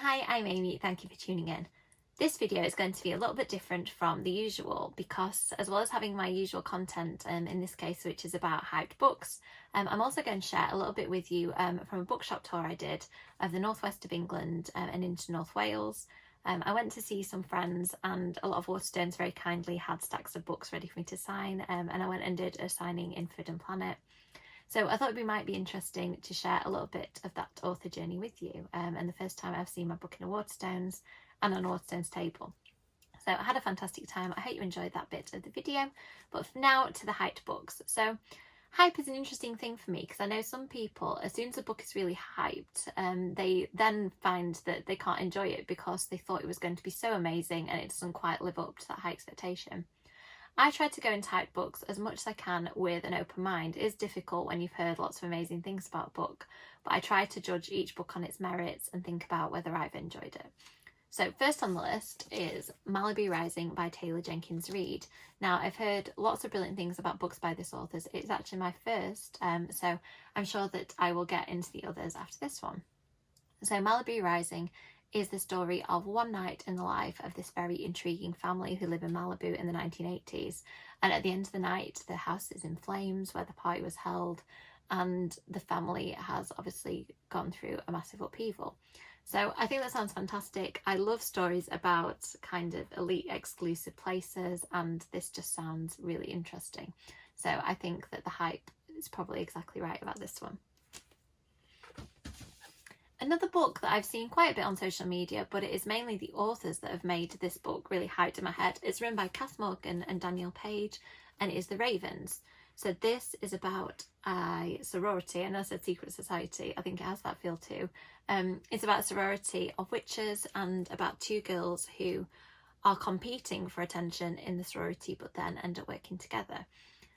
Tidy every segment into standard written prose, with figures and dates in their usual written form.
Hi, I'm Amy, thank you for tuning in. This video is going to be a little bit different from the usual because, as well as having my usual content in this case, which is about hyped books, I'm also going to share a little bit with you from a bookshop tour I did of the northwest of England and into North Wales. I went to see some friends, and a lot of Waterstones very kindly had stacks of books ready for me to sign, and I went and did a signing in Forbidden Planet. So I thought it might be interesting to share a little bit of that author journey with you, and the first time I've seen my book in a Waterstones and on a Waterstones table. So I had a fantastic time. I hope you enjoyed that bit of the video. But for now, to the hyped books. So hype is an interesting thing for me because I know some people, as soon as a book is really hyped, they then find that they can't enjoy it because they thought it was going to be so amazing and it doesn't quite live up to that high expectation. I try to go into hyped books as much as I can with an open mind. It is difficult when you've heard lots of amazing things about a book, but I try to judge each book on its merits and think about whether I've enjoyed it. So first on the list is Malibu Rising by Taylor Jenkins Reid. Now, I've heard lots of brilliant things about books by this author. It's actually my first, so I'm sure that I will get into the others after this one. So Malibu Rising is the story of one night in the life of this very intriguing family who live in Malibu in the 1980s. And at the end of the night, the house is in flames where the party was held, and the family has obviously gone through a massive upheaval. So I think that sounds fantastic. I love stories about kind of elite exclusive places, and this just sounds really interesting. So I think that the hype is probably exactly right about this one. Another book that I've seen quite a bit on social media, but it is mainly the authors that have made this book really hyped in my head. It's written by Kath Morgan and Daniel Page, and it is The Ravens. So this is about a sorority, and I said secret society, I think it has that feel too. It's about a sorority of witches and about two girls who are competing for attention in the sorority but then end up working together.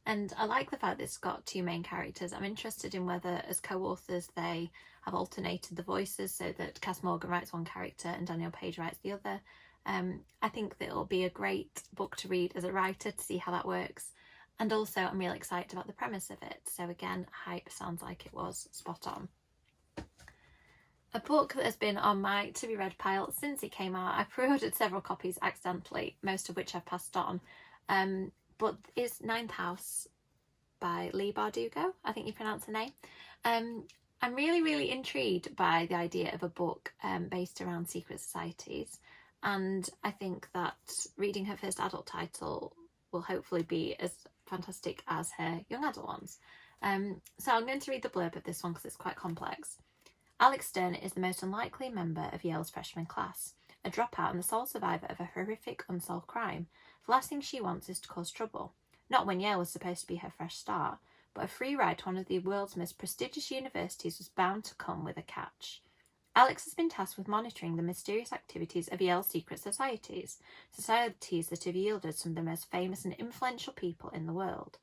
And I like the fact that it's got two main characters. I'm interested in whether as co-authors they have alternated the voices so that Kath Morgan writes one character and Daniel Page writes the other. I think that it'll be a great book to read as a writer to see how that works. And also I'm really excited about the premise of it. So again, hype sounds like it was spot on. A book that has been on my to be read pile since it came out. I pre-ordered several copies accidentally, most of which I've passed on. But it's Ninth House by Leigh Bardugo, I think you pronounce the name. I'm really intrigued by the idea of a book based around secret societies, and I think that reading her first adult title will hopefully be as fantastic as her young adult ones. So I'm going to read the blurb of this one because it's quite complex. Alex Stern is the most unlikely member of Yale's freshman class, a dropout and the sole survivor of a horrific unsolved crime. The last thing she wants is to cause trouble. Not when Yale was supposed to be her fresh start, but a free ride to one of the world's most prestigious universities was bound to come with a catch. Alex has been tasked with monitoring the mysterious activities of Yale's secret societies that have yielded some of the most famous and influential people in the world.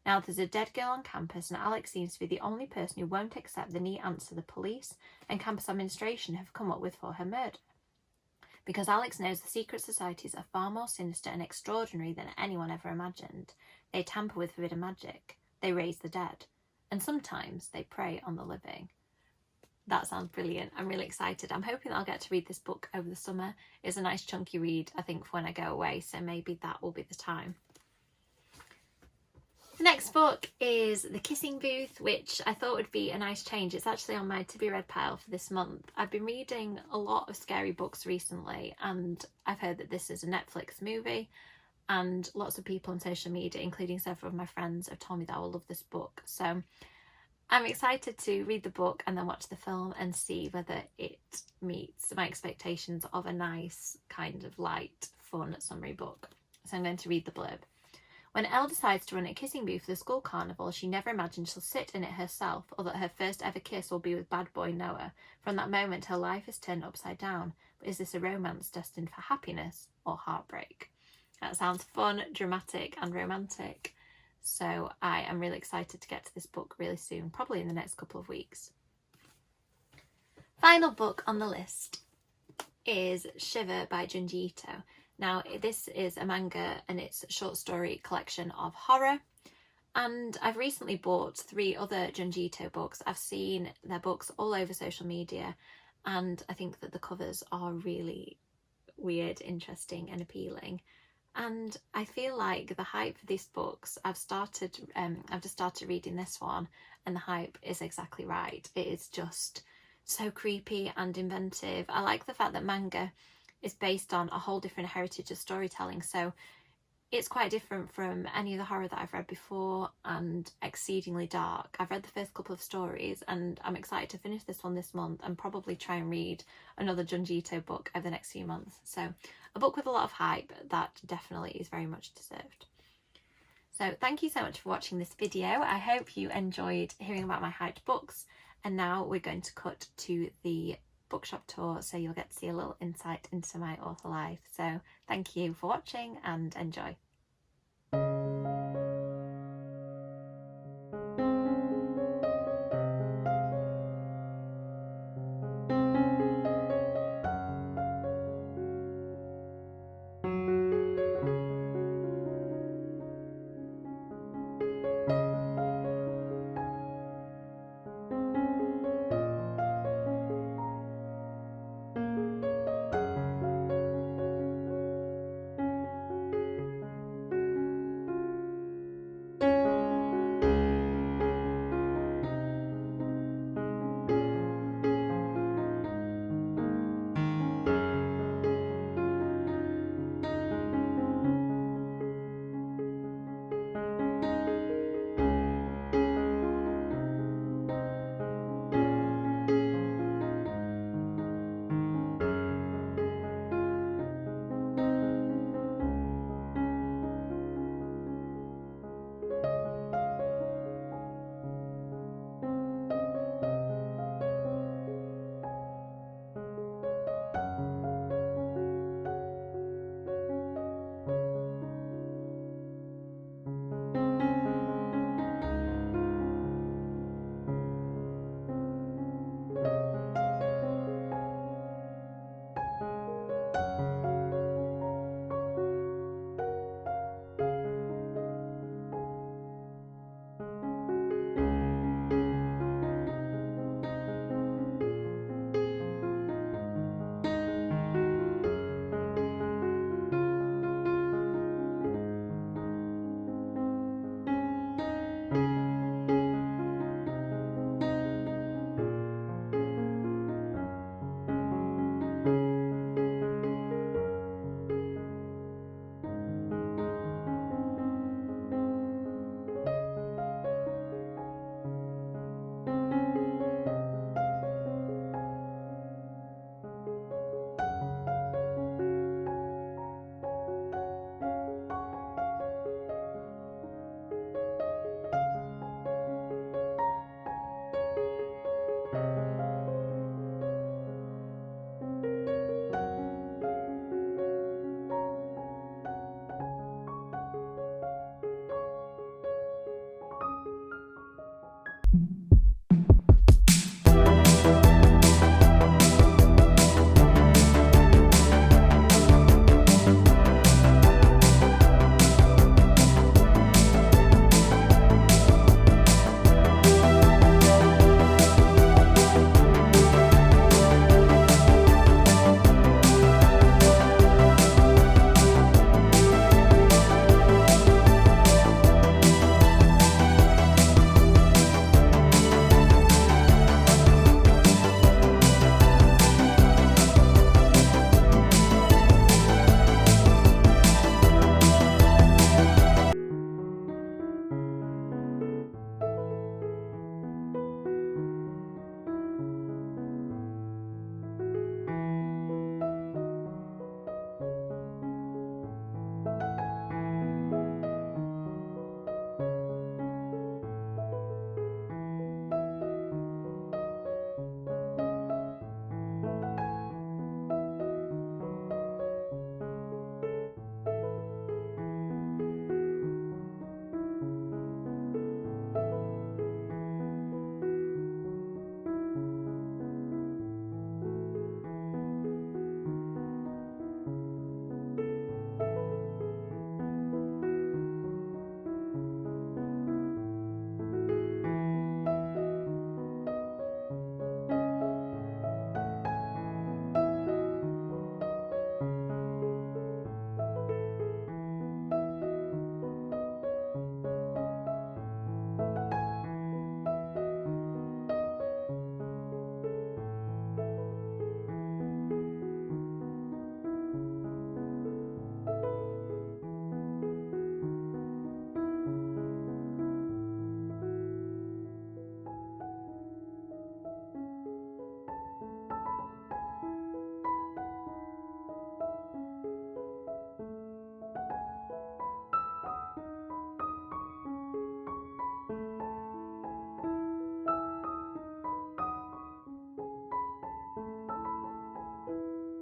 Now there's a dead girl on campus, and Alex seems to be the only person who won't accept the neat answer the police and campus administration have come up with for her murder. Because Alex knows the secret societies are far more sinister and extraordinary than anyone ever imagined. They tamper with forbidden magic, they raise the dead, and sometimes they prey on the living. That sounds brilliant. I'm really excited. I'm hoping that I'll get to read this book over the summer. It's a nice chunky read, I think, for when I go away, so maybe that will be the time. The next book is The Kissing Booth, which I thought would be a nice change. It's actually on my to be read pile for this month. I've been reading a lot of scary books recently, and I've heard that this is a Netflix movie, and lots of people on social media, including several of my friends, have told me that I will love this book. So I'm excited to read the book and then watch the film and see whether it meets my expectations of a nice kind of light, fun summary book. So I'm going to read the blurb. When Elle decides to run a kissing booth for the school carnival, she never imagined she'll sit in it herself, or that her first ever kiss will be with bad boy Noah. From that moment, her life is turned upside down. But is this a romance destined for happiness or heartbreak? That sounds fun, dramatic and romantic. So I am really excited to get to this book really soon, probably in the next couple of weeks. Final book on the list is Shiver by Junji Ito. Now, this is a manga and it's a short story collection of horror. And I've recently bought 3 other Junji Ito books. I've seen their books all over social media and I think that the covers are really weird, interesting and appealing. And I feel like the hype for these books, I've just started reading this one, and the hype is exactly right. It is just so creepy and inventive. I like the fact that Manga is based on a whole different heritage of storytelling, so it's quite different from any of the horror that I've read before, and exceedingly dark. I've read the first couple of stories and I'm excited to finish this one this month and probably try and read another Junji Ito book over the next few months. So a book with a lot of hype that definitely is very much deserved. So thank you so much for watching this video. I hope you enjoyed hearing about my hyped books, and now we're going to cut to the bookshop tour, so you'll get to see a little insight into my author life. So thank you for watching and enjoy.